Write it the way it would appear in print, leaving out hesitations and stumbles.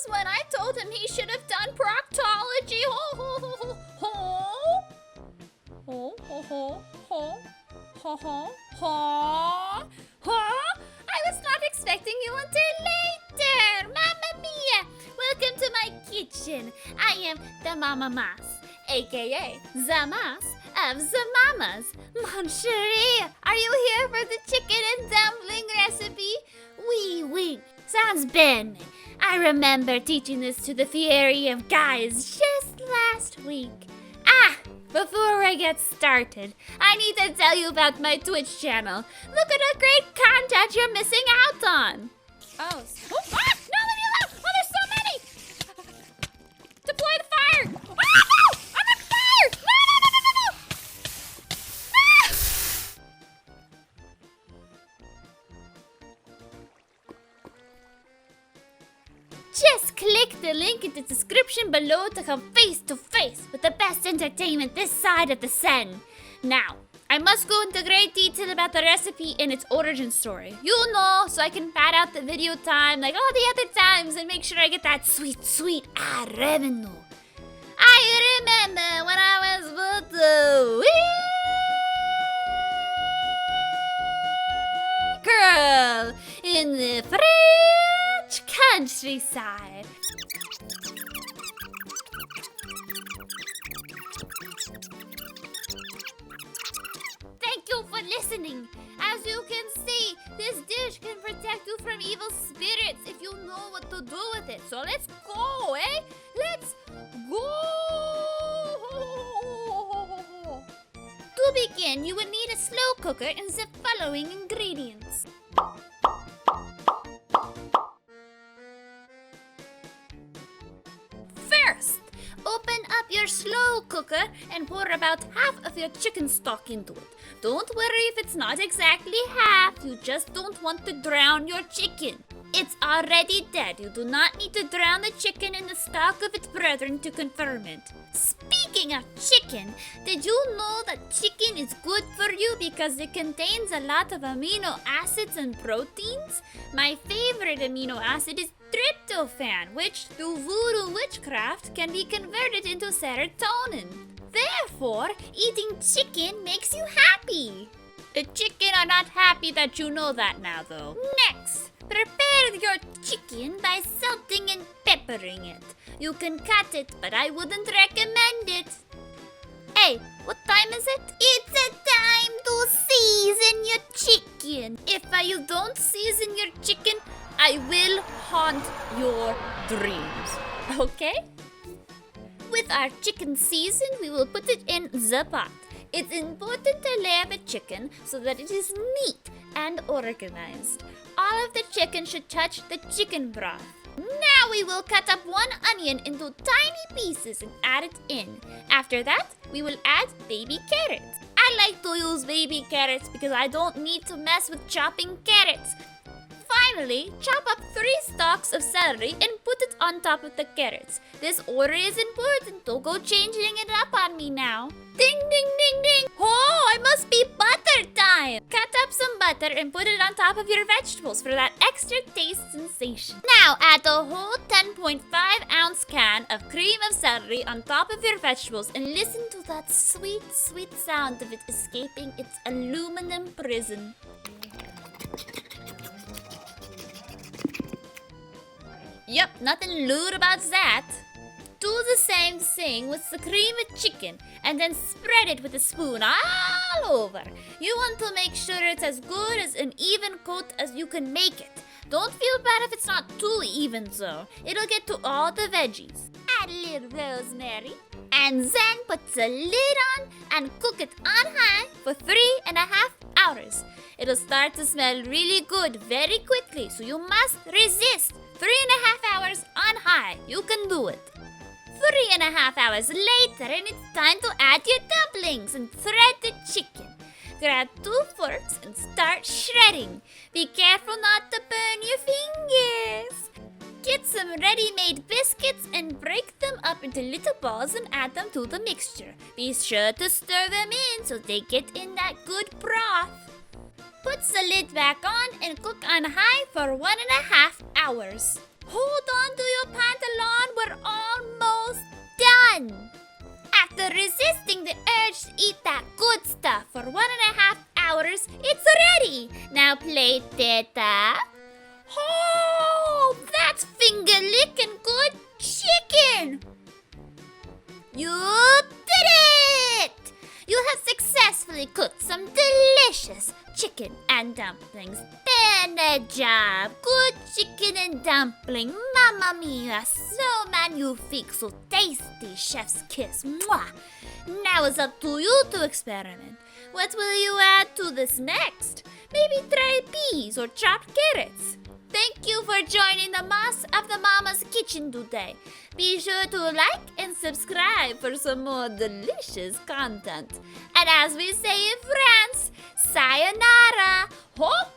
was when I told him he should have done proctology. Ho, ho, ho, ho, ho. Ho, ho, ho, ho. Ho, ho, ho. Ho. I was not expecting you until later. Mamma mia. Welcome to my kitchen. I am the Mama Mas, aka the Mas of the Mamas. Mon chéri, are you here for the chicken and dumpling recipe? Oui. Sounds bien. I remember teaching this to the fiery of guys just last week. Before I get started, I need to tell you about my Twitch channel. Look at the great content you're missing out on. No, leave me alone! Oh, there's so many! Deploy the fire! No! I'm on fire! No! Just click the link in the description below to come face to face with the best entertainment this side of the sun. Now, I must go into great detail about the recipe and its origin story. You know, so I can pad out the video time like all the other times and make sure I get that sweet revenue. I remember when I was but a wee girl in the French countryside. Thank you for listening. As you can see, this dish can protect you from evil spirits if you know what to do with it. So let's go, eh? Let's go! To begin, you will need a slow cooker and the following ingredients. First, open up your slow cooker and pour about half of your chicken stock into it. Don't worry if it's not exactly half, you just don't want to drown your chicken. It's already dead. You do not need to drown the chicken in the stock of its brethren to confirm it. Speaking of chicken, did you know that chicken is good for you because it contains a lot of amino acids and proteins? My favorite amino acid is tryptophan, which through voodoo witchcraft can be converted into serotonin. Therefore, eating chicken makes you happy. The chicken are not happy that you know that now, though. Next, prepare your chicken by salting and peppering it. You can cut it, but I wouldn't recommend it. Hey, what time is it? It's a time to season your chicken. If you don't season your chicken, I will haunt your dreams. Okay? With our chicken seasoned, we will put it in the pot. It's important to layer the chicken so that it is neat and organized. All of the chicken should touch the chicken broth. Now we will cut up one onion into tiny pieces and add it in. After that, we will add baby carrots. I like to use baby carrots because I don't need to mess with chopping carrots. Finally, chop up 3 stalks of celery and put it on top of the carrots. This order is important. Don't go changing it up on me now. Ding, ding, ding, ding. Oh, it must be butter time. Cut up some butter and put it on top of your vegetables for that extra taste sensation. Now, add the whole 10.5 ounce can of cream of celery on top of your vegetables and listen to that sweet sound of it escaping its aluminum prison. Yep, nothing lewd about that. Do the same thing with the creamy chicken and then spread it with a spoon all over. You want to make sure it's as good as an even coat as you can make it. Don't feel bad if it's not too even though. It'll get to all the veggies. Add a little rosemary and then put the lid on and cook it on high for 3.5 hours. It'll start to smell really good very quickly, so you must resist. 3.5 hours on high. You can do it. 3.5 hours later, and it's time to add your dumplings and thread the chicken. Grab 2 forks and start shredding. Be careful not to burn your fingers. Get some ready-made biscuits and break them up into little balls and add them to the mixture. Be sure to stir them in so they get in that good broth. Put the lid back on and cook on high for 1.5 hours. Hold on to your pan 1.5 hours, it's ready. Now plate it up. Oh, that's finger-licking good chicken. You did it! You have successfully cooked some delicious chicken and dumplings. Bene job! Good chicken and dumpling. Mamma mia! So magnifique, so tasty, chef's kiss. Mwah! Now it's up to you to experiment. What will you add to this next? Maybe try peas or chopped carrots. Thank you for joining the Moss of the Mama's Kitchen today. Be sure to like and subscribe for some more delicious content. And as we say in France, sayonara, hope